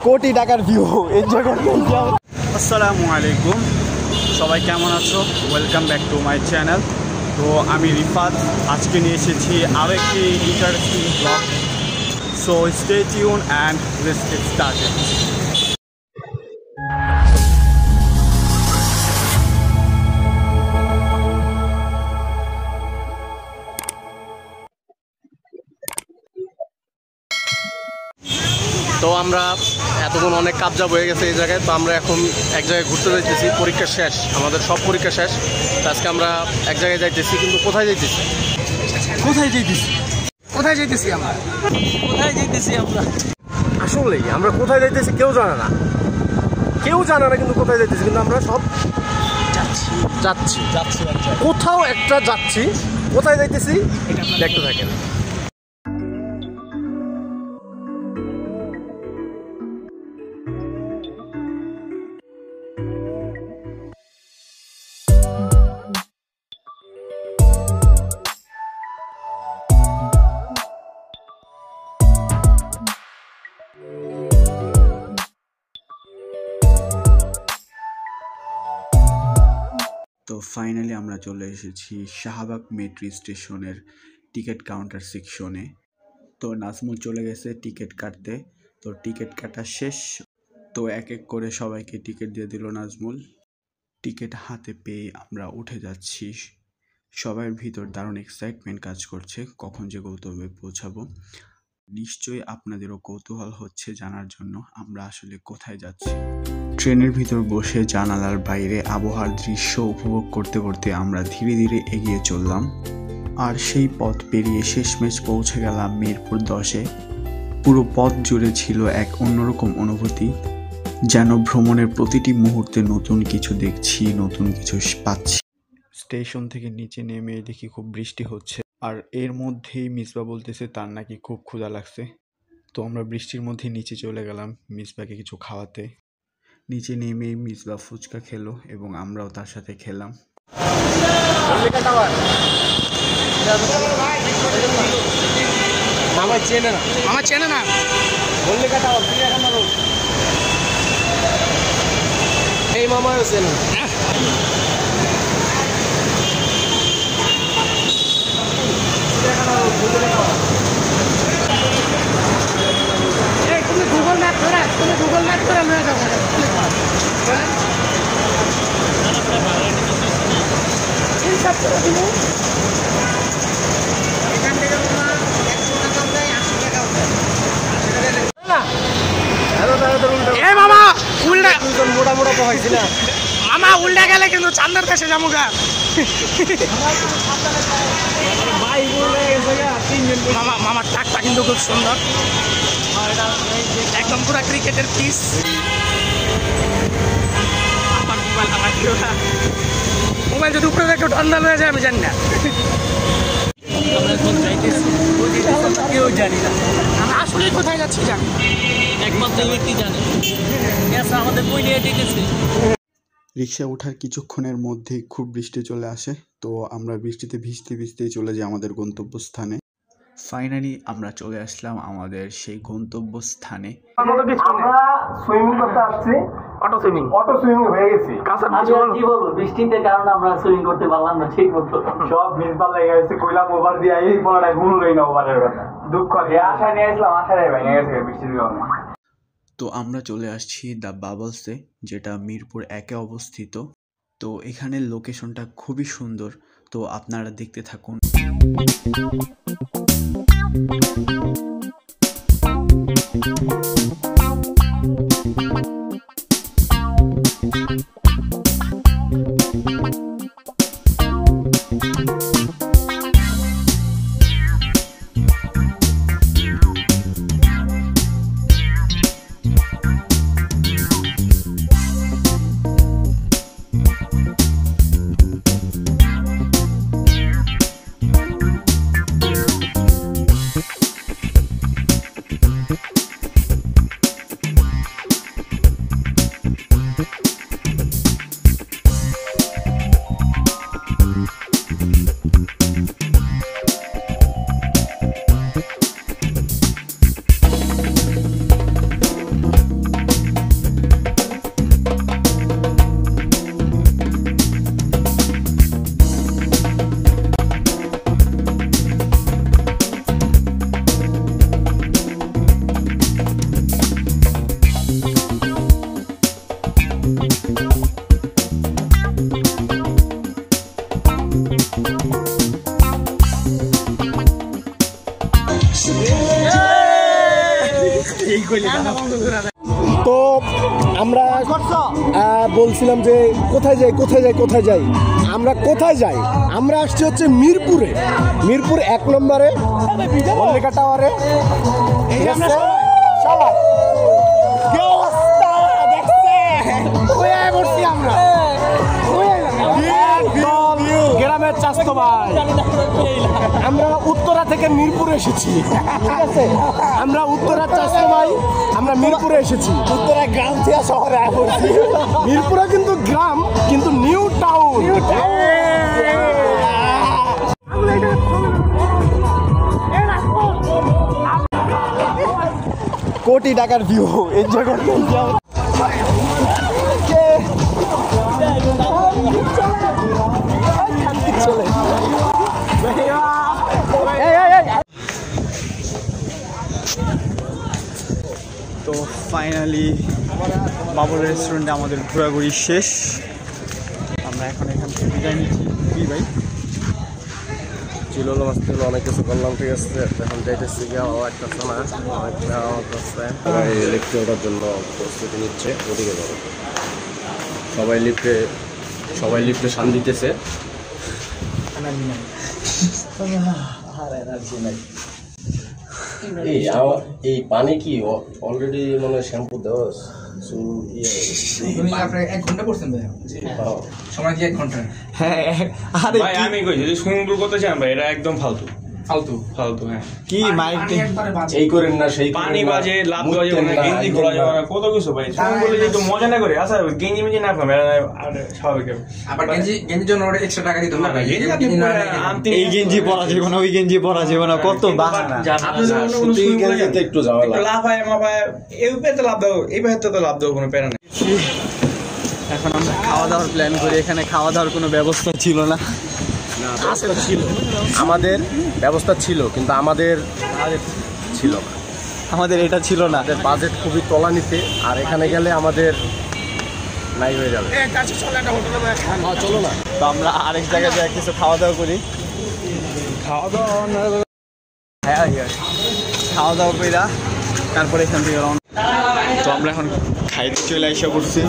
কোটি টাকার view enjoy করতে। আসসালামু আলাইকুম, সবাই কেমন আছো? Welcome back to my channel. তো আমি রিফাত, আজকে নিয়ে এসেছি আরও একটি interesting blog. So stay tune and let's get started. তো আমরা এতক্ষণ অনেক কাবজা হয়ে গেছে এই জায়গায়। তো আমরা এখন এক জায়গায় ঘুরতে যাইতেছি, পরীক্ষা শেষ, আমাদের সব পরীক্ষা শেষ। তো আজকে আমরা এক জায়গায় যাইতেছি, কিন্তু কোথায় যাইতেছি আসলেই আমরা কোথায় যাইতেছি কেউ জানে না, কিন্তু কোথায় যাইতেছি, কিন্তু আমরা সব যাচ্ছি কোথাও একটা যাচ্ছি। কোথায় যাইতেছি দেখতে থাকেন। তো ফাইনালি আমরা চলে এসেছি শাহবাগ মেট্রো স্টেশনের টিকিট কাউন্টার সেকশনে। তো নাজমুল চলে গেছে টিকিট কাটতে। তো টিকিট কাটা শেষ, তো এক এক করে সবাইকে টিকিট দিয়ে দিল নাজমুল। টিকিট হাতে পেয়ে আমরা উঠে যাচ্ছি। সবার ভিতর দারুণ এক্সাইটমেন্ট কাজ করছে, কখন যে গন্তব্যে পৌঁছাবো। নিশ্চয়ই আপনাদেরও কৌতূহল হচ্ছে জানার জন্য আমরা আসলে কোথায় যাচ্ছি। ট্রেনের ভিতর বসে জানালার বাইরে আবহাওয়ার দৃশ্য উপভোগ করতে করতে আমরা ধীরে ধীরে এগিয়ে চললাম। আর সেই পথ পেরিয়ে শেষমেশ পৌঁছে গেলাম মিরপুর 10-এ। পুরো পথ জুড়ে ছিল এক অন্যরকম অনুভূতি, যেন ভ্রমণের প্রতিটি মুহূর্তে নতুন কিছু দেখছি, নতুন কিছু পাচ্ছি। স্টেশন থেকে নিচে নেমে দেখি খুব বৃষ্টি হচ্ছে, আর এর মধ্যেই মিসবা বলতেছে তার নাকি খুব ক্ষুধা লাগছে। তো আমরা বৃষ্টির মধ্যে নিচে চলে গেলাম মিসবাকে কিছু খাওয়াতে। নিচে নেমে মিসবা ফুচকা খেলো এবং আমরাও তার সাথে খেলাম। আমার চেনে না এই মামাও চেনে না। গুগল ম্যাপ করে লয়ে যাবো। মামা উল্টা গেলে কিন্তু চান্দার কাছে যাবো গা। মামার টাকটা কিন্তু খুব সুন্দর, একদম পুরা ক্রিকেটের পিস। মোবাইল যদি উপরে একটু ঠান্ডা হয়ে যায় আমি জানি না। কেউ জানি না আমরা আসলে কোথায় যাচ্ছি, জানি একমাত্র ব্যক্তি জানে। আমাদের বই নিয়ে ডেকেছে। রিক্সা ওঠার কিছুক্ষণের মধ্যেই খুব বৃষ্টি চলে আসে। তো আমরা বৃষ্টিতে ভিজতে ভিজতেই চলে যাই আমাদের গন্তব্যস্থানে। ফাইনালি আমরা চলে আসলাম আমাদের সেই গন্তব্যস্থানে। আমরা সুইমিং করতে আসছি, অটো সুইমিং হয়ে গেছি। কি বলবো, বৃষ্টিতে কারণে আমরা সুইমিং করতে পারলাম না ঠিক মতো। সব মিসবাল লেগে গেছে, কইলাম ওভার দিয়ে এই পড়াটা ভুলই না, ওভারের কথা দুঃখ আশা নিয়ে আসলাম, আশাটাই ভেঙে গেছে বৃষ্টির কারণে। তো আমরা চলে আসছি দ্য বাবলসে, যেটা মিরপুর 1-এ অবস্থিত। তো এখানের লোকেশনটা খুবই সুন্দর, তো আপনারা দেখতে থাকুন। তো আমরা বলছিলাম যে কোথায় যাই আমরা কোথায় যাই, আমরা আসছি হচ্ছে মিরপুরে, মিরপুর 1 নম্বরে মল্লিকা টাওয়ারে। গ্রামের চাস্তো ভাই, আমরা উত্তরা থেকে মিরপুরে এসেছি, ঠিক আছে? আমরা উত্তরার চাস্তো ভাই, আমরা মিরপুরে এসেছি। উত্তরা গ্রাম থেকে শহরে আসছি। মিরপুরে কিন্তু গ্রাম, কিন্তু নিউ টাউন। কোটি টাকার ভিউ এই জায়গায়। তো ফাইনালি বাবুল রেস্টুরেন্টে আমাদের ঘোরাঘুরি শেষ। আমরা এখন এখান থেকে বিদায় নিচ্ছি। কি ভাই চিলোলো মাছ থেকে অনেক কিছু করলাম, ঠিক আছে? এখন যাইতেছি গিয়ে একটা লিফটে ওঠার জন্য প্রস্তুতি নিচ্ছে, ওদিকে যাবো। সবাই লিফটে শান দিতেছে। এই পানি কি অলরেডি মানে শ্যাম্পু দেওয়া এক ঘন্টা করছেন ভাই, সময় কি 1 ঘন্টা? হ্যাঁ ভাই আমি কই যদি সুইমিং পুল করতে চান ভাই এটা একদম ফালতু। হ্যাঁ কি মাইক এই করেন না, সেই পানি বাজে, লাভ দেওয়া যাবে না, গেঞ্জি খোলা যাবে না, কত কিছু ভাই। সুইমিং পুলে একটু মজা না করে আচ্ছা গেঞ্জি মেঞ্জি না খাবে স্বাভাবিক। আবার গেঞ্জির জন্য ওরা এক্সট্রা টাকা দিতে হবে ভাই। এই গেঞ্জি পরা যাবে না, ওই গেঞ্জি পরা যাবে না, কত বাহানা। একটু যাওয়া লাভ হয় মাফায় এই পেতে লাভ দাও, এই পেতে তো লাভ দাও, কোনো প্যারা নেই। এখন আমরা খাওয়া দাওয়ার প্ল্যান করি। এখানে খাওয়া দাওয়ার কোনো ব্যবস্থা ছিল না। আমাদের ব্যবস্থা ছিল, কিন্তু আমাদের ছিল না, আমাদের এটা ছিল না। আমাদের বাজেট খুবই তলানিতে, আর এখানে গেলে আমাদের নাই হয়ে যাবে। চলো না, তো আমরা আরেক জায়গায় যাই কিছু খাওয়া দাওয়া করি। খাওয়া দাওয়া কইরা তারপরে এখান থেকে রওনা। তো আমরা এখন খাইতে চলে এসে পড়ছি,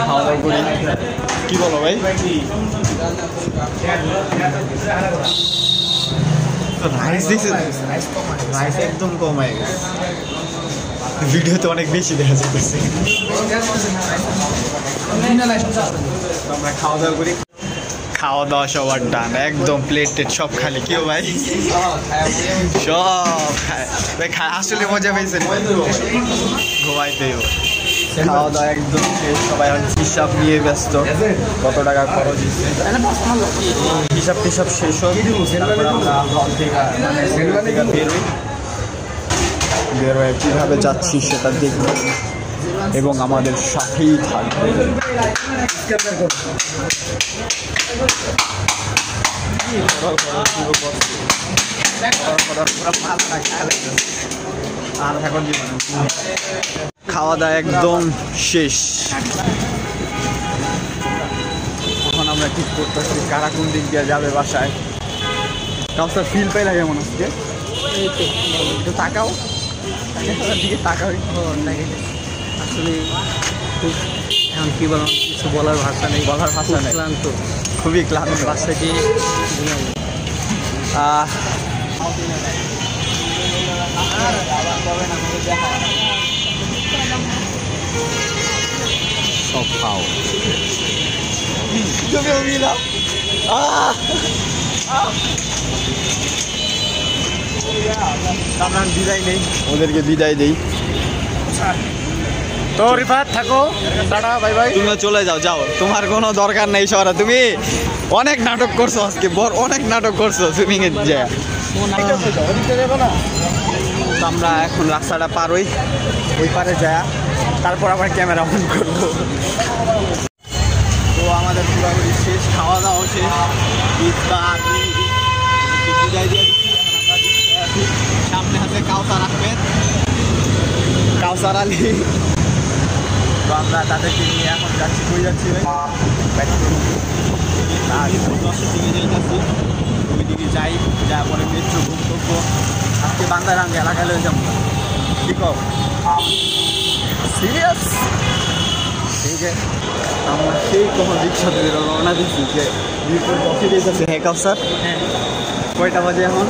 খাওয়া দাওয়া করি। কি বলো ভাই? রাইস দিচ্ছে, রাইস একদম কম হয়ে গেছে, ভিডিওতে অনেক বেশি দেখা যাচ্ছে। আমরা খাওয়া দাওয়া করি, খাওয়া দাওয়া সবার ডান, একদম প্লেটেড সব খালি। কেউ ভাই সব খায় ভাই, আসলে মজা পেয়েছেন? ঘুমাইতেই খাওয়া দাওয়া একদম শেষ, সবাই হিসাব নিয়ে ব্যস্ত, কত টাকা খরচ হচ্ছে হিসাব টিসাব শেষ হোক, তারপর আমরা হল থেকে বেরোয় কীভাবে যাচ্ছি সেটা দেখব এবং আমাদের সাথেই থাকবে। আর এখন খাওয়া দাওয়া একদম শেষ। এখন আমরা ঠিক করতেছি কারা কোন দিক দিয়ে যাবে বাসায়। কাউসার ফিল পাই লাগে মনে হচ্ছে, একটু তাকাও দিকে তাকাও, আসলে খুব এখন কি বললাম, কিছু বলার ভাষা নেই, ক্লান্ত, খুবই ক্লান্ত। বাসায় গিয়ে সব খাও আমরা বিদায় নেই, ওদেরকে বিদায় দেই। তো রিফাত থাকো, টাটা, বাই বাই। তুমি চলে যাও, যাও, তোমার কোনো দরকার নেই সরা। তুমি অনেক নাটক করছো আজকে, অনেক নাটক করছো সুইমিং এর জায়গা। তো আমরা এখন রাস্তাটা পার হই, ওই পারে যায়, তারপর আবার ক্যামেরা অন করবো। তো আমাদের পুরোপুরি শেষ, খাওয়া দাওয়া শেষ, বিদায় দিয়ে দিচ্ছি। সামনে আছে কাউসার আহমেদ, কাউসার আলী। তো আমরা তাদেরকে নিয়ে এখন যাচ্ছি, কই যাচ্ছি ওইদিকে যাই, যা পরে মেট্রো গন্তব্য। আজকে বান্দারাঙ্গ এলাকায় লয়ে যাবো, কি কও? সিরিয়াস ঠিক আছে আমরা সেই কখন রিক্সা দিয়ে রওনা দিচ্ছি যে মিরপুর কফি দিয়েছে হ্যাঁ কাউসার কয়টা বাজে এখন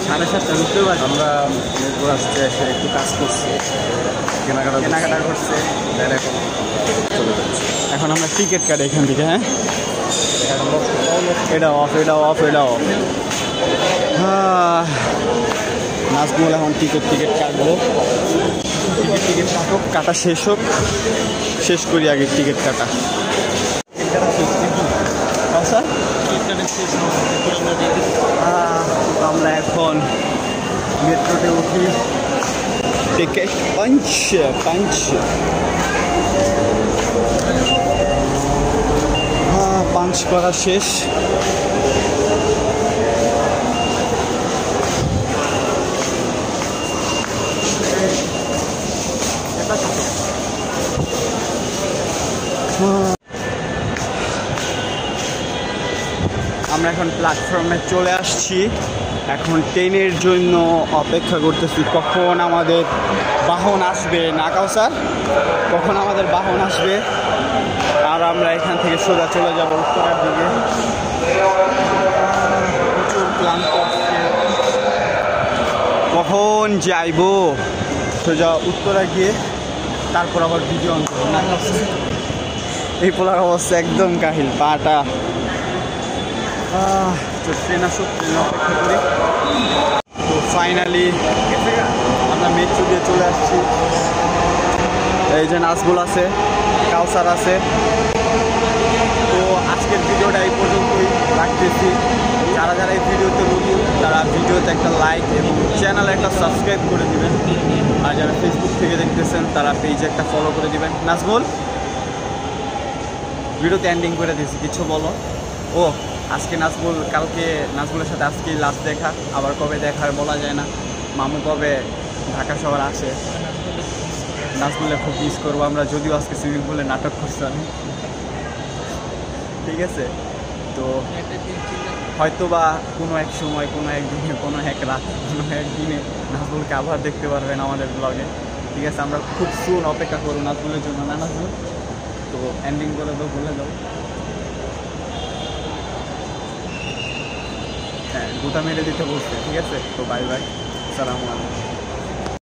7:30 বুঝতে পারছি আমরা মিরপুর আসতে এসে একটু কাজ করছি কেনাকাটা করছে এখন চলে যাচ্ছে এখন আমরা টিকিট কাটি এখান থেকে হ্যাঁ এটা অফ নাজমুল এখন টিকিট কাটবো টিকিট কাটা শেষ হোক শেষ করি আগে টিকিট কাটা আমরা এখন মেট্রোতে উঠি টিকিট পাঞ্চ করা শেষ আমরা এখন প্ল্যাটফর্মে চলে আসছি এখন ট্রেনের জন্য অপেক্ষা করতেছি কখন আমাদের বাহন আসবে না কাউসার কখন আমাদের বাহন আসবে আর আমরা এখান থেকে সোজা চলে যাব উত্তরার দিকে প্রচুর ক্লান্ত কখন যাইব সোজা উত্তরা গিয়ে তারপর আবার ভিডিও অন করবো না এই পোলার অবস্থা একদম কাহিল পাটা তো ট্রেন আসুক ট্রেনে অপেক্ষা করি তো ফাইনালি আমরা মেট্রো দিয়ে চলে আসছি এই যে নাজমুল আছে কাউসার আছে তো আজকের ভিডিওটা এই পর্যন্তই রাখতেছি যারা এই ভিডিওতে নতুন তারা ভিডিওতে একটা লাইক এবং চ্যানেলে একটা সাবস্ক্রাইব করে দিবেন আর যারা ফেসবুক থেকে দেখতেছেন তারা পেজে একটা ফলো করে দিবেন নাজমুল ভিডিওতে এন্ডিং করে দিয়েছি কিছু বলো ও আজকে কালকে নাজমুলের সাথে আজকে লাস্ট দেখা আবার কবে দেখা হয় বলা যায় না মামু কবে ঢাকা শহর আসে নাজমুলে খুব মিস করবো আমরা যদিও আজকে সুইমিং পুলে নাটক করছি আমি ঠিক আছে তো হয়তো বা কোনো এক সময় কোনো একদিনে কোনো এক রাত কোনো একদিনে নাজমুলকে আবার দেখতে পারবেন আমাদের ব্লগে ঠিক আছে আমরা খুব সুন অপেক্ষা করবো নাজমুলের জন্য না নাজমুল তো এন্ডিং করে দাও বলে দাও হ্যাঁ গোটা মেরে দিতে বলছে ঠিক আছে তো বাই বাই আসসালামু আলাইকুম